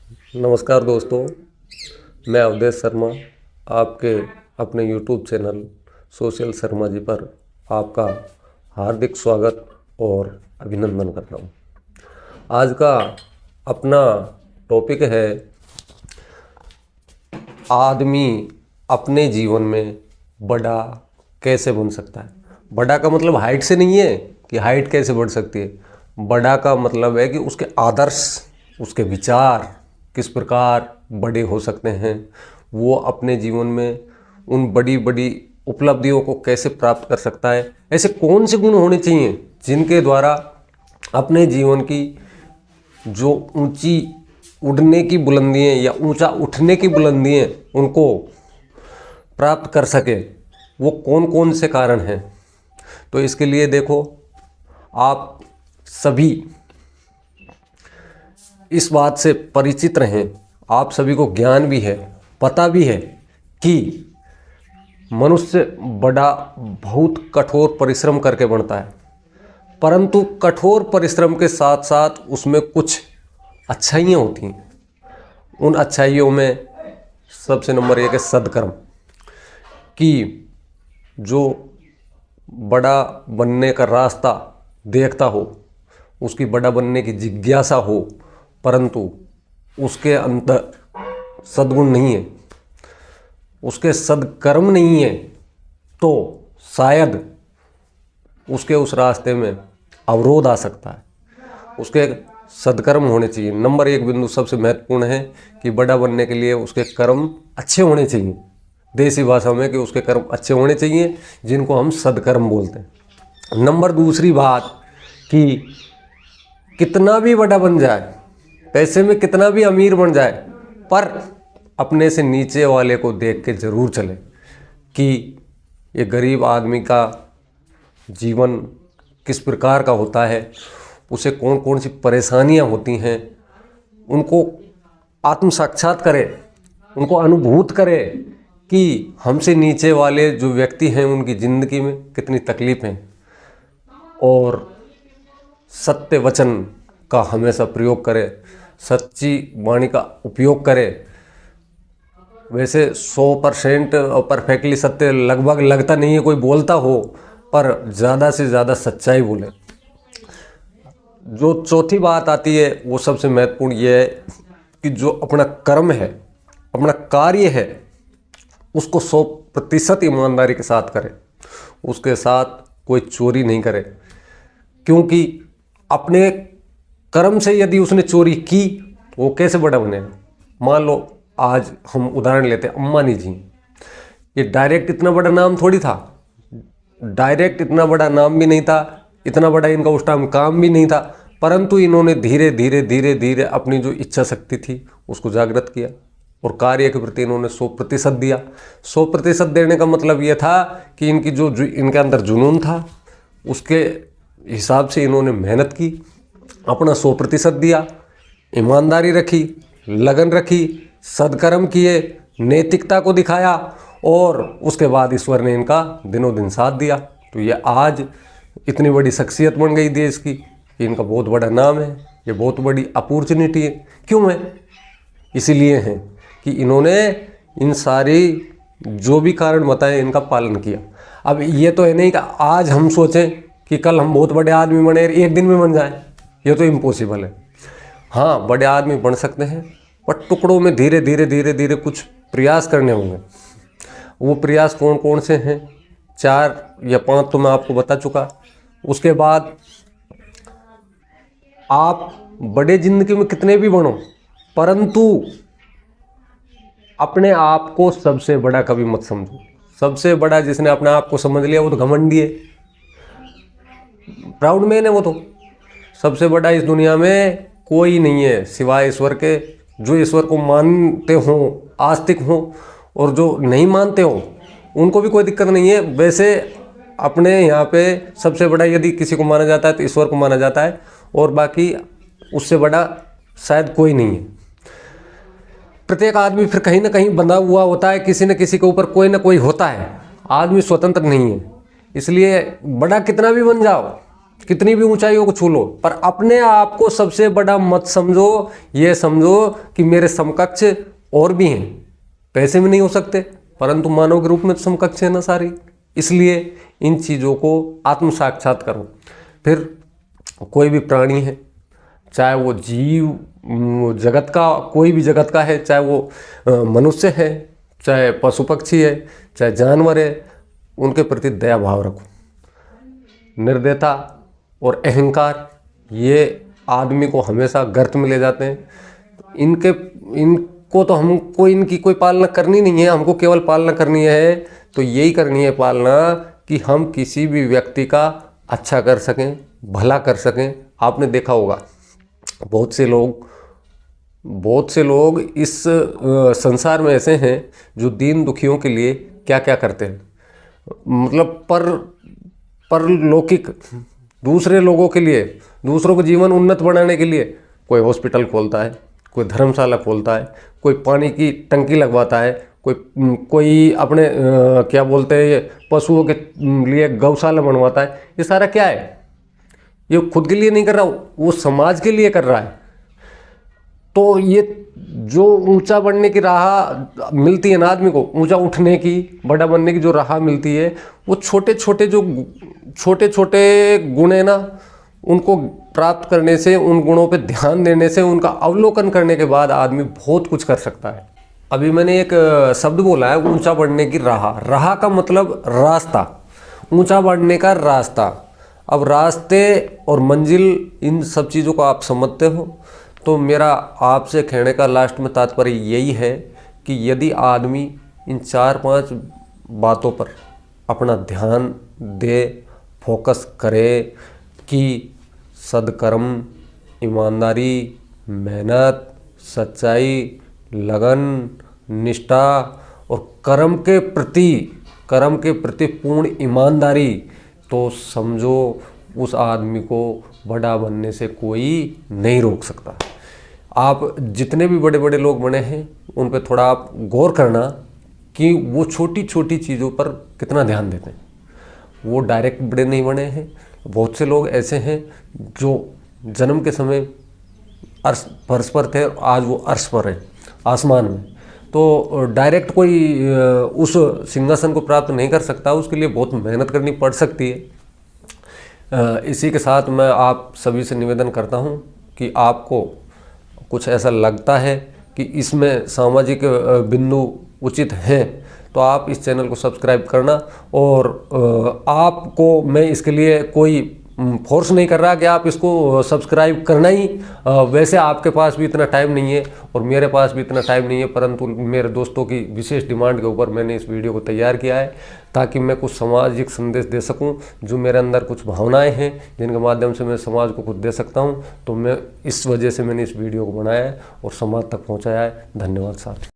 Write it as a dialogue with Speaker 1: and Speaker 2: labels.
Speaker 1: नमस्कार दोस्तों, मैं अवधेश शर्मा आपके अपने YouTube channel social Sharma ji पर आपका हार्दिक स्वागत और अभिनंदन करता हूँ। आज का अपना टॉपिक है आदमी अपने जीवन में बड़ा कैसे बन सकता है। बड़ा का मतलब हाइट से नहीं है कि हाइट कैसे बढ़ सकती है। बड़ा का मतलब है कि उसके आदर्श, उसके विचार किस प्रकार बड़े हो सकते हैं, वो अपने जीवन में उन बड़ी बड़ी उपलब्धियों को कैसे प्राप्त कर सकता है। ऐसे कौन से गुण होने चाहिए जिनके द्वारा अपने जीवन की जो ऊंची उड़ने की बुलंदियाँ या ऊंचा उठने की बुलंदियाँ उनको प्राप्त कर सके। वो कौन कौन से कारण हैं। तो इसके लिए देखो, आप सभी इस बात से परिचित रहें, आप सभी को ज्ञान भी है, पता भी है कि मनुष्य बड़ा बहुत कठोर परिश्रम करके बनता है, परंतु कठोर परिश्रम के साथ साथ उसमें कुछ अच्छाइयाँ होती हैं। उन अच्छाइयों में सबसे नंबर एक है सद्कर्म, कि जो बड़ा बनने का रास्ता देखता हो, उसकी बड़ा बनने की जिज्ञासा हो, परंतु उसके अंदर सद्गुण नहीं है, उसके सद्कर्म नहीं है, तो शायद उसके उस रास्ते में अवरोध आ सकता है। उसके सद्कर्म होने चाहिए। नंबर एक बिंदु सबसे महत्वपूर्ण है कि बड़ा बनने के लिए उसके कर्म अच्छे होने चाहिए। देसी भाषा में कि उसके कर्म अच्छे होने चाहिए, जिनको हम सद्कर्म बोलते हैं। नंबर दूसरी बात कि कितना भी बड़ा बन जाए, पैसे में कितना भी अमीर बन जाए, पर अपने से नीचे वाले को देख के ज़रूर चले कि ये गरीब आदमी का जीवन किस प्रकार का होता है, उसे कौन कौन सी परेशानियां होती हैं, उनको आत्म साक्षात करे, उनको अनुभूत करे कि हमसे नीचे वाले जो व्यक्ति हैं उनकी ज़िंदगी में कितनी तकलीफ़ हैं। और सत्य वचन का हमेशा प्रयोग करे, सच्ची वाणी का उपयोग करे। वैसे 100% परफेक्टली सत्य लगभग लगता नहीं है, कोई बोलता हो, पर ज़्यादा से ज़्यादा सच्चाई बोले। जो चौथी बात आती है वो सबसे महत्वपूर्ण ये है कि जो अपना कर्म है, अपना कार्य है, उसको 100% ईमानदारी के साथ करे। उसके साथ कोई चोरी नहीं करे, क्योंकि अपने कर्म से यदि उसने चोरी की वो कैसे बड़ा बनेगा। मान लो आज हम उदाहरण लेते हैं अंबानी जी। ये डायरेक्ट इतना बड़ा नाम थोड़ी था, डायरेक्ट इतना बड़ा नाम भी नहीं था, इतना बड़ा इनका उस टाइम काम भी नहीं था, परंतु इन्होंने धीरे धीरे धीरे धीरे अपनी जो इच्छा शक्ति थी उसको जागृत किया और कार्य के प्रति इन्होंने 100% दिया। 100% देने का मतलब ये था कि इनकी जो इनके अंदर जुनून था उसके हिसाब से इन्होंने मेहनत की, अपना 100% दिया, ईमानदारी रखी, लगन रखी, सद्कर्म किए, नैतिकता को दिखाया, और उसके बाद ईश्वर ने इनका दिनों दिन साथ दिया। तो ये आज इतनी बड़ी शख्सियत बन गई देश की, इनका बहुत बड़ा नाम है, ये बहुत बड़ी अपॉर्चुनिटी है। क्यों है? इसीलिए है कि इन्होंने इन सारी जो भी कारण बताए इनका पालन किया। अब ये तो है नहीं कि आज हम सोचें कि कल हम बहुत बड़े आदमी बने, एक दिन में बन जाए, ये तो इम्पॉसिबल है। हाँ, बड़े आदमी बन सकते हैं, पर टुकड़ों में धीरे धीरे धीरे धीरे कुछ प्रयास करने होंगे। वो प्रयास कौन कौन से हैं? 4 या 5 तो मैं आपको बता चुका। उसके बाद आप बड़े जिंदगी में कितने भी बनो, परंतु अपने आप को सबसे बड़ा कभी मत समझो। सबसे बड़ा जिसने अपने आप को समझ लिया वो तो घमंडी है, प्राउड मैन है। वो तो सबसे बड़ा इस दुनिया में कोई नहीं है सिवाय ईश्वर के। जो ईश्वर को मानते हो, आस्तिक हो, और जो नहीं मानते हो उनको भी कोई दिक्कत नहीं है। वैसे अपने यहाँ पे सबसे बड़ा यदि किसी को माना जाता है तो ईश्वर को माना जाता है, और बाकी उससे बड़ा शायद कोई नहीं है। प्रत्येक आदमी फिर कहीं ना कहीं बंधा हुआ होता है, किसी न किसी के ऊपर कोई ना कोई होता है। आदमी स्वतंत्र नहीं है, इसलिए बड़ा कितना भी बन जाओ, कितनी भी ऊंचाइयों को छू लो, पर अपने आप को सबसे बड़ा मत समझो। ये समझो कि मेरे समकक्ष और भी हैं, पैसे में नहीं हो सकते परंतु मानव के रूप में तो समकक्ष है ना सारी। इसलिए इन चीज़ों को आत्म साक्षात करो। फिर कोई भी प्राणी है, चाहे वो जीव जगत का कोई भी जगत का है, चाहे वो मनुष्य है, चाहे पशु पक्षी है, चाहे जानवर है, उनके प्रति दया भाव रखो। निर्दयता और अहंकार ये आदमी को हमेशा गर्त में ले जाते हैं। इनको तो हमको इनकी कोई पालना करनी नहीं है, हमको केवल पालना करनी है तो यही करनी है पालना कि हम किसी भी व्यक्ति का अच्छा कर सकें, भला कर सकें। आपने देखा होगा बहुत से लोग इस संसार में ऐसे हैं जो दीन दुखियों के लिए क्या क्या करते हैं, मतलब परलौकिक दूसरे लोगों के लिए, दूसरों का जीवन उन्नत बनाने के लिए कोई हॉस्पिटल खोलता है, कोई धर्मशाला खोलता है, कोई पानी की टंकी लगवाता है, कोई अपने क्या बोलते हैं पशुओं के लिए गौशाला बनवाता है। ये सारा क्या है? ये खुद के लिए नहीं कर रहा, वो समाज के लिए कर रहा है। तो ये जो ऊंचा बढ़ने की राह मिलती है ना आदमी को, ऊंचा उठने की, बड़ा बनने की जो राह मिलती है, वो छोटे छोटे गुण है ना, उनको प्राप्त करने से, उन गुणों पे ध्यान देने से, उनका अवलोकन करने के बाद आदमी बहुत कुछ कर सकता है। अभी मैंने एक शब्द बोला है, ऊंचा बढ़ने की राह। राह का मतलब रास्ता, ऊंचा बढ़ने का रास्ता। अब रास्ते और मंजिल इन सब चीज़ों को आप समझते हो, तो मेरा आपसे कहने का लास्ट में तात्पर्य यही है कि यदि आदमी इन 4-5 बातों पर अपना ध्यान दे, फोकस करे कि सद्कर्म, ईमानदारी, मेहनत, सच्चाई, लगन, निष्ठा और कर्म के प्रति पूर्ण ईमानदारी, तो समझो उस आदमी को बड़ा बनने से कोई नहीं रोक सकता। आप जितने भी बड़े बड़े लोग बने हैं उन पर थोड़ा आप गौर करना कि वो छोटी छोटी चीज़ों पर कितना ध्यान देते हैं। वो डायरेक्ट बड़े नहीं बने हैं। बहुत से लोग ऐसे हैं जो जन्म के समय फर्श पर थे, आज वो अर्श पर है, आसमान में। तो डायरेक्ट कोई उस सिंहासन को प्राप्त नहीं कर सकता, उसके लिए बहुत मेहनत करनी पड़ सकती है। इसी के साथ मैं आप सभी से निवेदन करता हूं कि आपको कुछ ऐसा लगता है कि इसमें सामाजिक बिंदु उचित हैं तो आप इस चैनल को सब्सक्राइब करना। और आपको मैं इसके लिए कोई फोर्स नहीं कर रहा कि आप इसको सब्सक्राइब करना ही। वैसे आपके पास भी इतना टाइम नहीं है और मेरे पास भी इतना टाइम नहीं है, परंतु मेरे दोस्तों की विशेष डिमांड के ऊपर मैंने इस वीडियो को तैयार किया है ताकि मैं कुछ सामाजिक संदेश दे सकूं, जो मेरे अंदर कुछ भावनाएं हैं जिनके माध्यम से मैं समाज को कुछ दे सकता हूं। तो मैं इस वजह से मैंने इस वीडियो को बनाया है और समाज तक पहुंचाया है। धन्यवाद साथ।